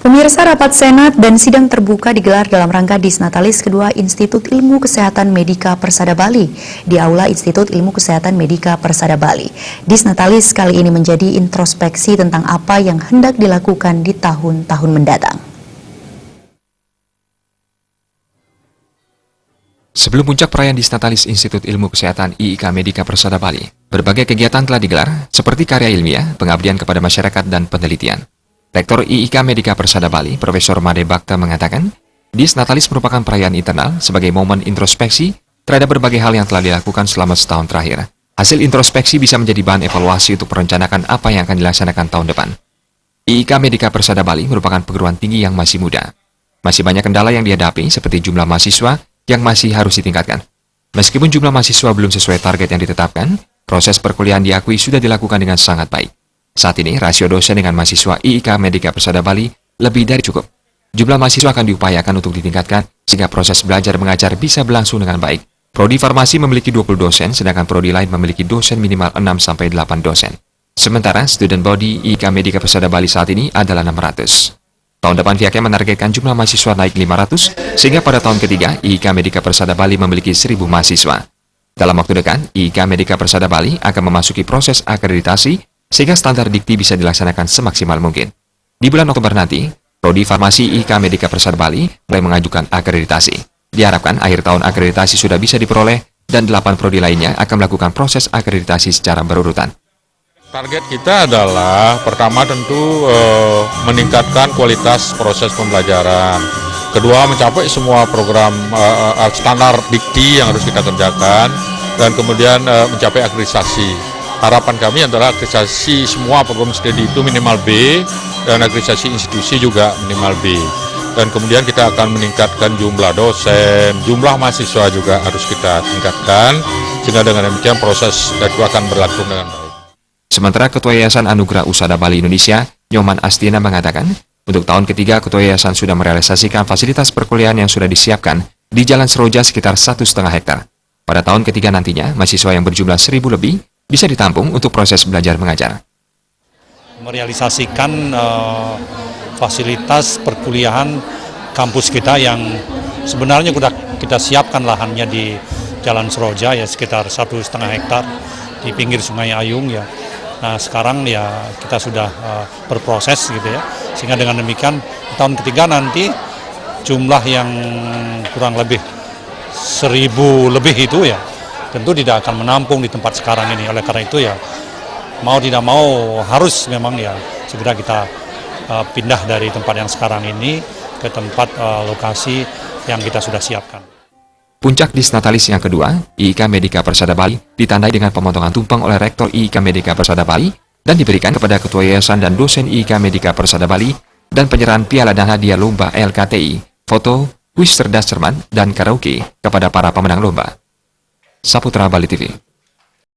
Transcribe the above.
Pemirsa, rapat Senat dan sidang terbuka digelar dalam rangka Disnatalis kedua Institut Ilmu Kesehatan Medika Persada Bali di Aula Institut Ilmu Kesehatan Medika Persada Bali. Disnatalis kali ini menjadi introspeksi tentang apa yang hendak dilakukan di tahun-tahun mendatang. Sebelum puncak perayaan Disnatalis Institut Ilmu Kesehatan IIK Medika Persada Bali, berbagai kegiatan telah digelar seperti karya ilmiah, pengabdian kepada masyarakat, dan penelitian. Rektor IIK Medika Persada Bali, Profesor Made Bakta mengatakan, Disnatalis merupakan perayaan internal sebagai momen introspeksi terhadap berbagai hal yang telah dilakukan selama setahun terakhir. Hasil introspeksi bisa menjadi bahan evaluasi untuk merencanakan apa yang akan dilaksanakan tahun depan. IIK Medika Persada Bali merupakan perguruan tinggi yang masih muda. Masih banyak kendala yang dihadapi seperti jumlah mahasiswa yang masih harus ditingkatkan. Meskipun jumlah mahasiswa belum sesuai target yang ditetapkan, proses perkuliahan diakui sudah dilakukan dengan sangat baik. Saat ini, rasio dosen dengan mahasiswa IIK Medika Persada Bali lebih dari cukup. Jumlah mahasiswa akan diupayakan untuk ditingkatkan sehingga proses belajar mengajar bisa berlangsung dengan baik. Prodi Farmasi memiliki 20 dosen, sedangkan prodi lain memiliki dosen minimal 6-8 dosen. Sementara, student body IIK Medika Persada Bali saat ini adalah 600. Tahun depan pihaknya menargetkan jumlah mahasiswa naik 500, sehingga pada tahun ketiga, IIK Medika Persada Bali memiliki 1.000 mahasiswa. Dalam waktu dekat, IIK Medika Persada Bali akan memasuki proses akreditasi, sehingga standar dikti bisa dilaksanakan semaksimal mungkin. Di bulan Oktober nanti, Prodi Farmasi IIK Medika Persada Bali mulai mengajukan akreditasi. Diharapkan akhir tahun akreditasi sudah bisa diperoleh, dan 8 prodi lainnya akan melakukan proses akreditasi secara berurutan. Target kita adalah pertama tentu meningkatkan kualitas proses pembelajaran. Kedua, mencapai semua program standar dikti yang harus kita kerjakan, dan kemudian mencapai akreditasi. Harapan kami adalah akreditasi semua program studi itu minimal B, dan akreditasi institusi juga minimal B. Dan kemudian kita akan meningkatkan jumlah dosen, jumlah mahasiswa juga harus kita tingkatkan, sehingga dengan demikian proses itu akan berlangsung dengan baik. Sementara Ketua Yayasan Anugerah Usada Bali Indonesia, Nyoman Astina mengatakan, untuk tahun ketiga Ketua Yayasan sudah merealisasikan fasilitas perkuliahan yang sudah disiapkan di Jalan Seroja sekitar 1,5 hektar. Pada tahun ketiga nantinya, mahasiswa yang berjumlah 1.000 lebih bisa ditampung untuk proses belajar mengajar. Merealisasikan fasilitas perkuliahan kampus kita yang sebenarnya sudah kita siapkan lahannya di Jalan Seroja ya sekitar 1,5 hektar di pinggir Sungai Ayung ya. Nah sekarang ya kita sudah berproses gitu ya, sehingga dengan demikian tahun ketiga nanti jumlah yang kurang lebih 1.000 lebih itu ya tentu tidak akan menampung di tempat sekarang ini. Oleh karena itu ya mau tidak mau harus memang ya segera kita pindah dari tempat yang sekarang ini ke tempat lokasi yang kita sudah siapkan. Puncak Disnatalis yang kedua, IIK Medika Persada Bali, ditandai dengan pemotongan tumpeng oleh Rektor IIK Medika Persada Bali dan diberikan kepada Ketua Yayasan dan dosen IIK Medika Persada Bali dan penyerahan piala dan hadiah lomba LKTI, foto, kuis cerdas cermat, dan karaoke kepada para pemenang lomba. Saputra Bali TV.